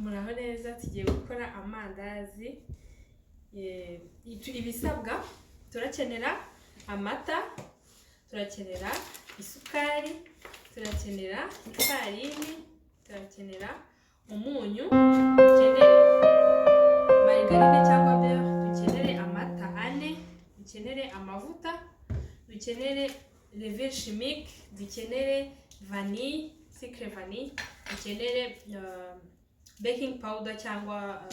muraho neza tugiye gukora amandazi. Ibisabwa turakenera amata, turakenera isukari, turakenera ifarini, turakenera umunyu, dukenere margarine cyangwa beurre, dukenere amata ane, dukenere amavuta, dukenere levure chimique, dukenere vanille, sucre vanille, dukenere baking powder cyangwa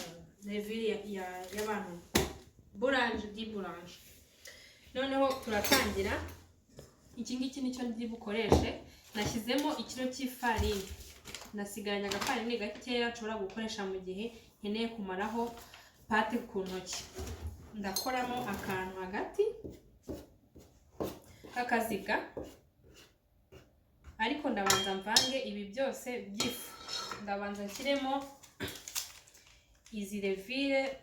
levure y'abantu boulange di boulange. Noneho turatangira. Iki ngiki nicyo ndi bukoreshe. Nashyizemo ikiro cy'ifarini, nasigaranye agafarini gakeya nshobora gukoresha mu gihe nkeneye kumaraho pate ku ntoki. Ndakoramo akantu hagati k'akaziga, ariko ndabanza mvange ibi byose by'ifu. Ndabanza nshyiremo izi levure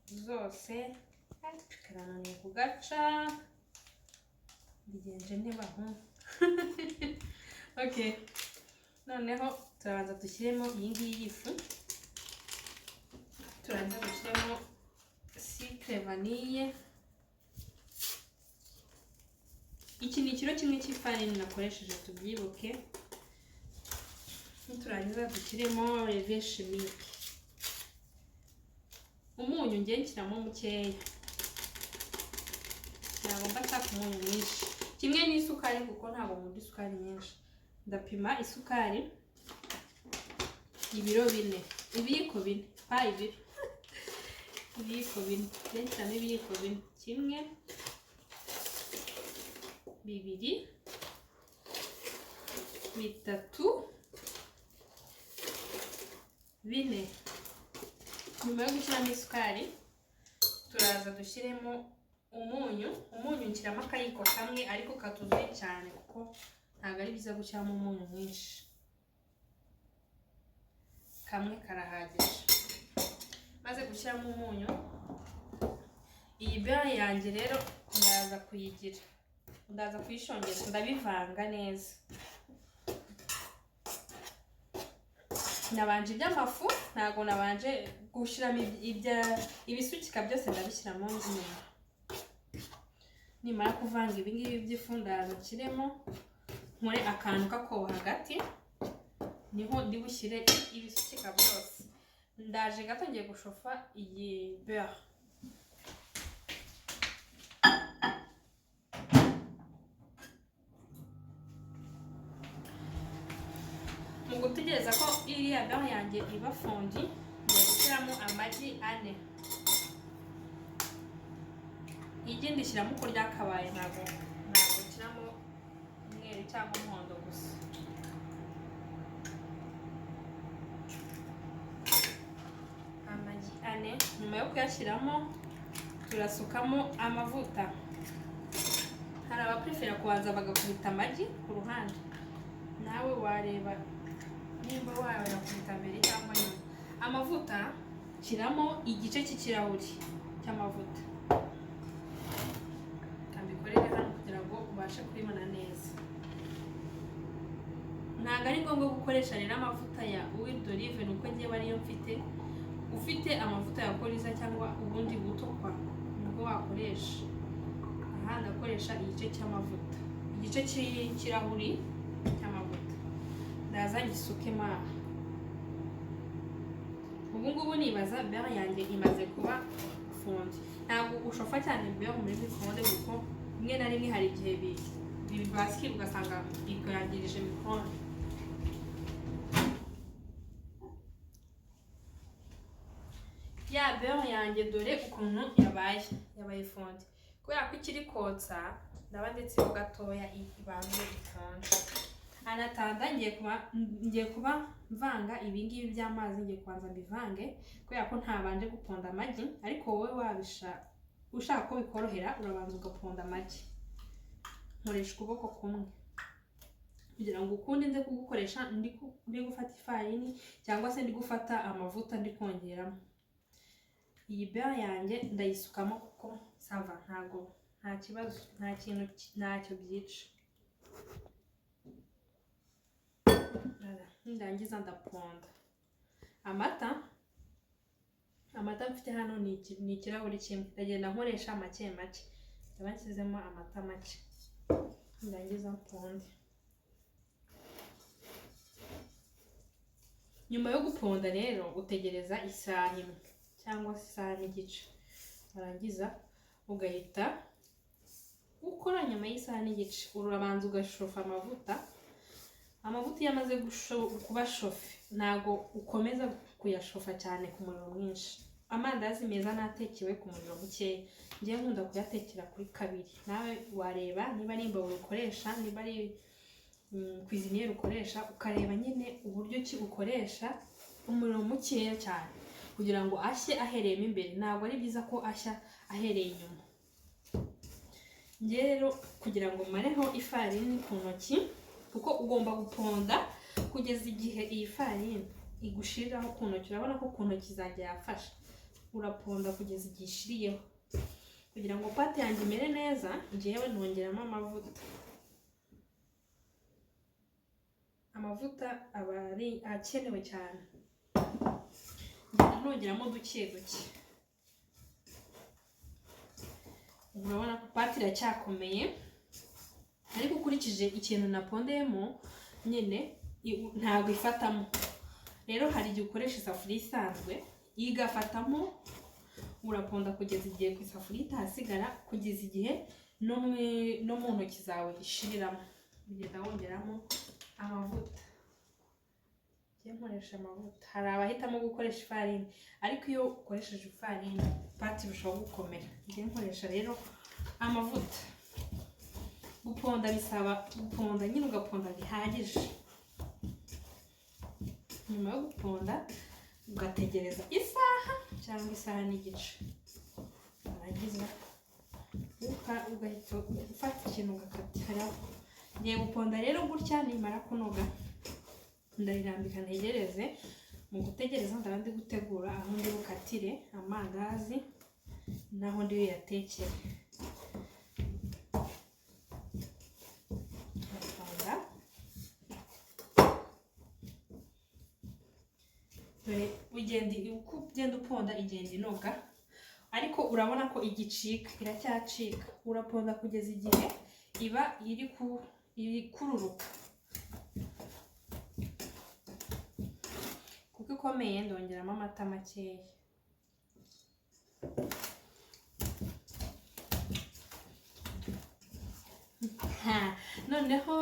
zose, karananiye kugaca bigenje ntibaho. Okay, noneho turabanza dushyiremo iyi ngiyi y'ifu, turabanza dushyiremo sucre vanille. Iki ni ikiro kimwe cy'ifarini nakoresheje, tubyibuke. Turangiza dushyiremo levure chimique. Umunyu ngiye nshyiramo mukeya, ntabwo mbashaka umunyu mwinshi, kimwe n'isukari kuko ntabwo nkunda isukari nyinshi. Ndapima isukari ibiro 4, ibiyiko 4, pa ibiro ibiyiko 4, nshyiramo ibiyiko 4, 1, 2, 3, 4. Nyuma yo gushyiramo isukari, turaza dushyiremo umunyu. Umunyu nshyiramo akayiko kamwe ariko katuzuye cyane kuko ntabwo ari byiza gushyiramo umunyu mwinshi. Kamwe karahagije. Maze gushyiramo umunyu, iyi beurre yanjye rero ndaza kuyishongera, ndabivanga neza. Nabanje iby'amafu, ntabwo nabanje gushyiramo ibisukika byose, ndabishyiramo nyuma. Nimara kuvanga ibi ngibi by'ifu, ndaza nshyiremo, nkore akantu k'akobo hagati, niho ndi bushyire ibisukika byose. Ndaje gato ngiye gushofa iyi beurre. Mu gutegereza ko iriya beurre yanjye iba fondi, ngiye gushyiramo amagi 4. Igi ndishyiramo uko ryakabaye, ntabwo nshyiramo umweru cyangwa umuhondo gusa. Amagi 4. Nyuma yo kuyashyiramo, turasukamo amavuta. Hari abaprefera kubanza bagakubita amagi ku ruhande, nawe wareba nimba wayakubita mbere cyangwa nyuma. Amavuta nshyiramo igice cy'ikirahuri cy'amavuta. Kambikorere hano kugira ngo ubashe kubibona neza. Ntabwo ari ngombwa gukoresha rero amavuta ya huile d'olive, nuko ngiye ariyo mfite. Ufite amavuta ya koriza cyangwa ubundi buto nibwo wakoresha. Aha ndakoresha igice cy'amavuta, igice cy'ikirahuri cy'amavuta. Ndaza ngisukemo aha. Ubu ngubu nibaza beurre yanjye imaze kuba fondi. Ntabwo ushofa cyane beurre muri micro-onde kuko rimwe na rimwe hari igihe bibasika ugasanga ikayangirije micro-onde. Ya beurre yanjye dore ukuntu yabaye fondi. Kubera ko ikiri kotsa, ndaba ndetse ho gatoya ibanze ikonje. Anatanda ngiye kuba mvanga ibi ngibi by'amazi, ngiye kubanza mbivange kubera ko ntabanje guponda amagi, ariko wowe ushaka ko bikorohera urabanza ugaponda amagi. Nkoresha ukuboko kumwe kugira ngo ukundi nze kugukoresha ndi gufata ifarini cyangwa se ndi gufata amavuta ndi kongeramo. Iyi beurre yanjye ndayisukamo kuko sava, nta kibazo, nta kintu ntacyo byica. Ndangiza ndaponda. amata mfite hano ni ikirahuri kimwe, ndagenda nkoresha make make, ndaba nshyizemo amata make, ndangiza mponde. Nyuma yo guponda rero utegereza isaha imwe cyangwa se isaha n'igice, warangiza ugahita ukora. Nyuma y'isaha n'igice urabanza ugashofa amavuta iyo amaze kuba shofe ntago ukomeza kuyashofa cyane ku muriro mwinshi. Amandazi meza natekewe ku muriro mukeya, ngiye nkunda kuyatekera kuri 2. Nawe wareba niba ari imbabura ukoresha, niba ari cuisinier ukoresha, ukareba nyine uburyo ki ukoresha umuriro mukeya cyane kugira ngo ashye ahereyemo imbere. Ntabwo ari byiza ko ashya ahereye inyuma. Ngiye rero kugira ngo mareho ifarini ku ntoki, kuko ugomba guponda kugeza igihe iyi farini igushiriraho ku ntoki. Urabona ko ku ntoki zanjye yafashe, uraponda kugeza igihe ishiriyeho. Kugira ngo pate yanjye imere neza, ngewe nongeramo amavuta aba ari akenewe cyane, nongeramo duke duke. Urabona ko pate iracyakomeye, ariko ukurikije ikintu napondeyemo nyine ntabwo ifatamo. Rero hari igihe ukoresha isafuriya isanzwe igafatamo, uraponda kugeza igihe ku isafuriya itahasigara, kugeza igihe no mu ntoki zawe ishiriramo. Ugenda wongeramo amavuta. Ngiye nkoresha amavuta. Hari abahitamo gukoresha ifarini, ariko iyo ukoresheje ifarini pate irushaho gukomera. Ngiye nkoresha rero amavuta. Guponda bisaba guponda nyine, ugaponda bihagije. Nyuma yo guponda ugategereza isaha cyangwa isaha n'igice, warangiza ugahita ufata ikintu ugakatiraho. Ngiye guponda rero gutya, nimara kunoga ndarirambika ntegereze. Mu gutegereza ndaba ndi gutegura aho ndi bukatire amandazi naho ndi buyatekere. Ugenda uponda igenda inoga, ariko urabona ko igicika, iracyacika. Uraponda kugeza igihe iba iri kururuka. Kuko ikomeye ndongeramo amata makeya. Noneho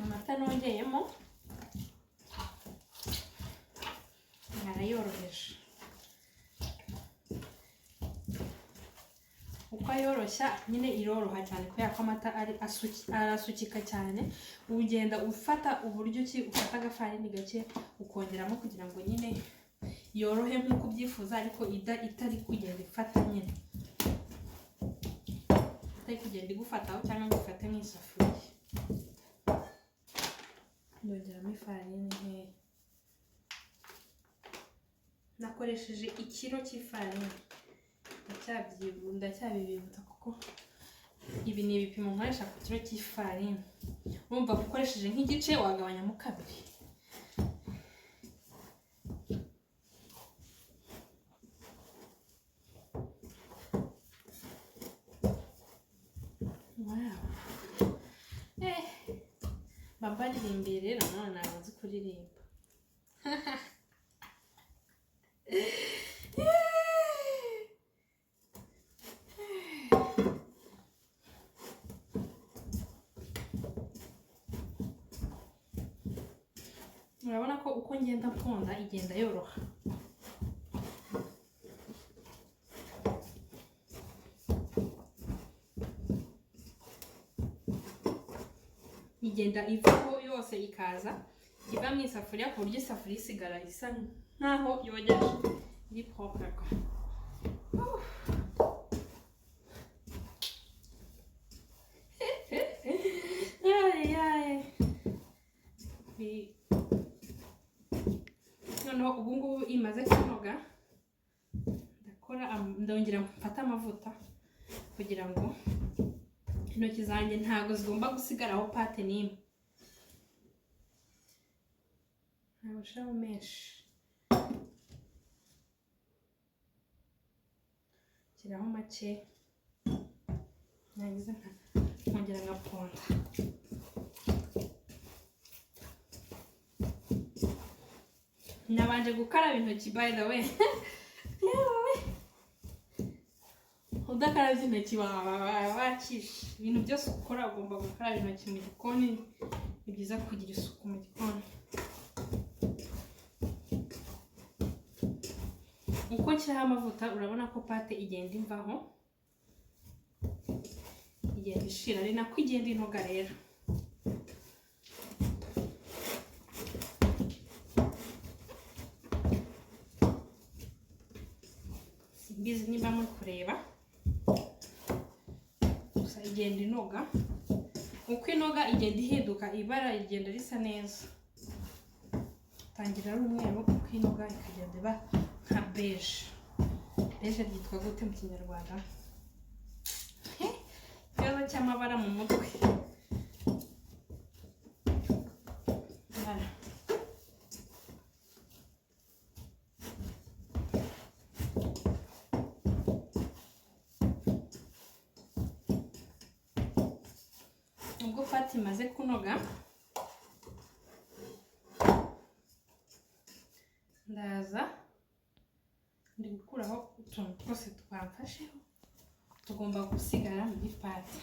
amata nongeyemo arayoroheje. Uko ayoroshya nyine iroroha cyane, kubera ko amata arasukika cyane. Ugenda ufata uburyo ki ufata agafarini gake ukongeramo kugira ngo nyine yorohe nk'uko ubyifuza, ariko itari kugenda ifata nyine, itari kugenda igufataho cyangwa ngo ufate nk'isafuriya. Ndongeramo ifarini nkeya. Nakoresheje 1 kilo cy'ifarini, ndacyabibibutsa kuko ibi ni ibipimo nkoresha ku kilo cy'ifarini. Urumva ukoresheje nk'igice wagabanyamo 2. Baba aririmbiye rero, none ntabwo nzi kuririmba. Urabona ko uko ngenda mponda igenda yoroha. Igenda ivaho yose ikaza iva mu isafuriya, ku buryo isafuriya isigara isa nkaho yogeje, iri propre. Noneho ubu ngubu imaze kunoga, ndongera mfata amavuta kugira ngo intoki zanjye ntabwo zigomba gusigaraho pate n'imwe, ntabwo ushiraho menshi, shyiraho make, nagize nkongera ngaponda. Nabanje gukaraba intoki by the way. Udakarabye intoki wakishe. Ibintu byose ukora ugomba gukaraba intoki mu gikoni, ni byiza kugira isuku mu gikoni. Uko nshyiraho amavuta urabona ko pate igenda imvaho, igenda ishira, ari nako igenda inoga rero. Simbizi niba muri kureba, gusa igenda inoga. Uko inoga igenda ihinduka, ibara rigenda risa neza. Tangira ari umweru, uko inoga ikagenda iba nka beige. Beige ryitwa gute mu Kinyarwanda? Ikibazo cy'amabara mu mutwe. Ubwo pate imaze kunoga, ndaza ndi gukuraho utuntu twose twamfasheho tugomba gusigara muri pate.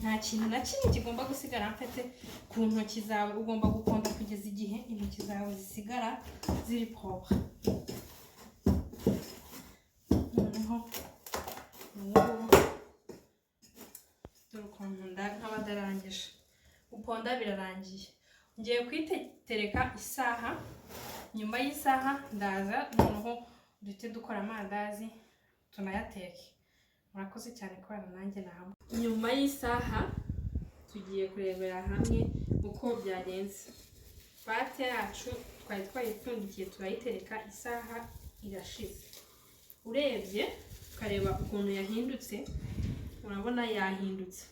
Nta kintu na kimwe kigomba gusigara mfite ku ntoki zawe, ugomba guponda kugeza igihe intoki zawe zisigara ziri propre. Noneho dore ukuntu nk'abadarangije guponda birarangiye. Ngiye kwitereka isaha, nyuma y'isaha ndaza noneho duhite dukora amandazi tunayateke. Murakoze cyane kubana nanjye nawe. Nyuma y'isaha tugiye kurebera hamwe uko byagenze. Pate yacu twari twayipfundikiye turayitereka, isaha irashize. Urebye ukareba ukuntu yahindutse, urabona yahindutse.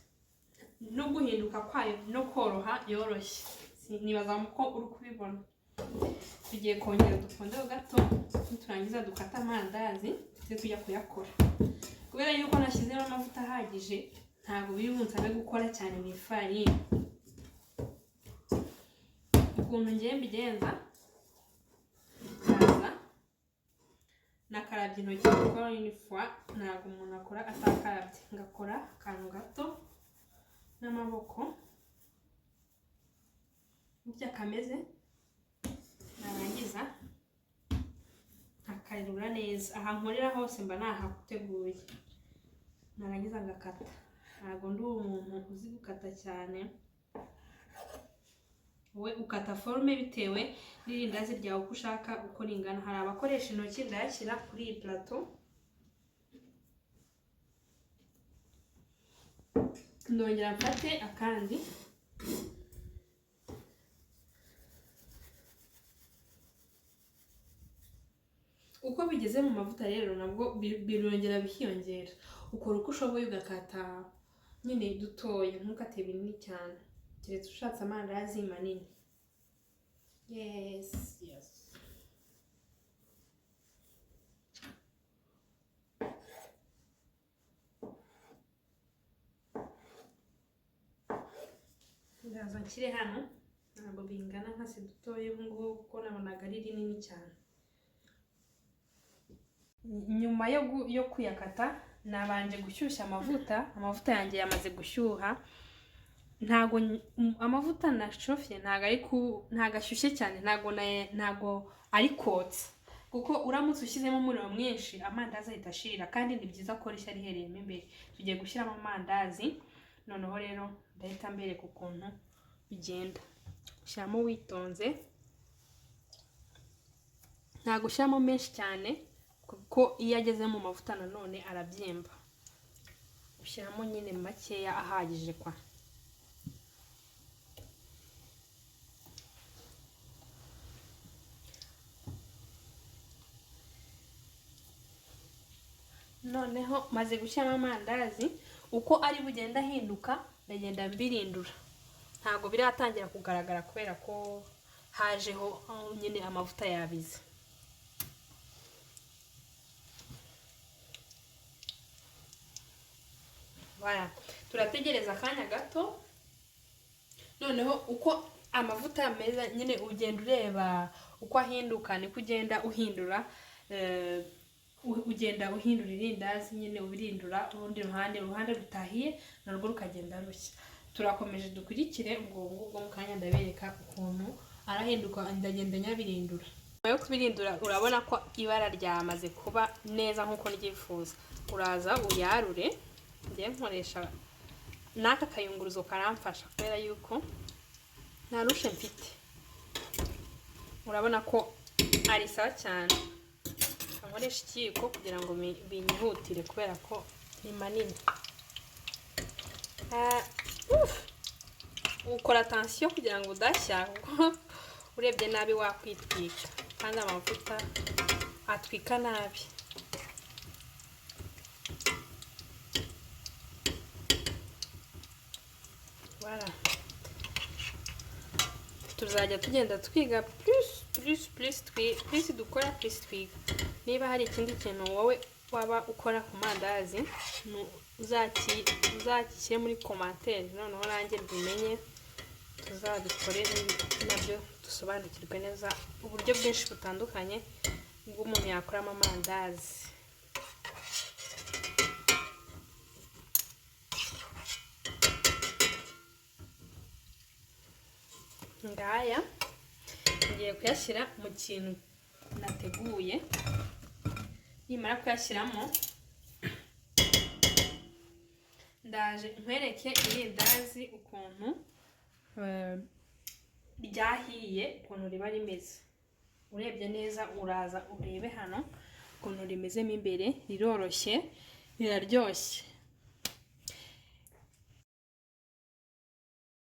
No guhinduka kwayo no koroha yoroshye. Nibaza ko uri kubibona. Tugiye kongera dupondeho gato, turangiza dukata amandazi tujya kuyakora. Kubera yuko nashyizemo amavuta ahagije, ntabwo biri bunsabe gukora cyane mu ifarini. Ukuntu ngiye mbigenza, ndaza nakarabye intoki kuko une fois ntabwo umuntu akora atakarabye. Ngakora akantu gato n'amaboko burya kameze, narangiza nkakarura neza. Aha nkorera hose mba nahateguye, narangiza ngakata. Ntabwo ndi umuntu uzi gukata cyane, wowe ukata forme bitewe n'irindazi ryawe uko ushaka uko ringana. Hari abakoresha intoki, ndayashyira kuri iyi plateau, ndongera mfate akandi. Uko bigeze mu mavuta rero nabwo birongera bikiyongera. Ukora uko ushoboye ugakata nyine dutoya, ntukate binini cyane, keretse ushatse amandazi manini. Yes. Ndaza nshyire hano, ntabwo bingana nka se dutoya ubu ngubu kuko nabonaga ari rinini cyane. Nyuma yo kuyakata nabanje gushyushya amavuta yanjye yamaze gushyuha. Ntago amavuta nashofye ntago ashyushye cyane, ntago ari kotsa, kuko uramutse ushyizemo umuriro mwinshi amandazi ahita ashirira, kandi ni byiza ko rishya rihereyemo imbere. Tugiye gushyiramo amandazi noneho rero ndahita mbereka ukuntu bigenda. Shyiramo witonze, ntago ushyiramo menshi cyane kuko iyo ageze mu mavuta nanone arabyimba. Ushyiramo nyine makeya ahagije kwa. noneho maze gushyiramo amandazi uko ari bugenda ahinduka ndagenda mbirindura, ntabwo biratangira kugaragara kubera ko hajeho nyine amavuta yabize. Turategereza akanya gato, noneho uko amavuta meza nyine ugenda ureba uko ahinduka, niko ugenda uhindura irindazi nyine ubirindura urundi uruhande rutahiye narwo rukagenda rushya. Turakomeje dukurikire ubwo ngubwo mu kanya ndabereka ukuntu arahinduka, ndagenda nyabirindura. Nyuma yo kubirindura urabona ko ibara ryamaze kuba neza nkuko ndyifuza, uraza uyarure. Ngiye nkoresha n'aka kayunguruzo karamfasha kubera yuko nta rushe mfite. Urabona ko ari sawa cyane, nkoresha ikiyiko kugira ngo binyihutire kubera ko ni manini. Ukora attention kugira ngo udashya, kuko urebye nabi wakwitwika kandi amavuta atwika nabi. Tuzajya tugenda twiga plus dukora plus twiga. Niba hari ikindi kintu wowe waba ukora ku mandazi uzakishyire muri commentaire, noneho nanjye mbimenye, tuzabikore nabyo dusobanukirwe neza uburyo bwinshi butandukanye bw'umuntu yakoramo amandazi. Ngaya ngiye kuyashyira mu kintu nateguye, nimara kuyashyiramo ndaje nkwereke irindazi ukuntu ryahiye, ukuntu riba rimeze. Urebye neza uraza urebe hano ukuntu rimezemo imbere, riroroshye riraryoshye.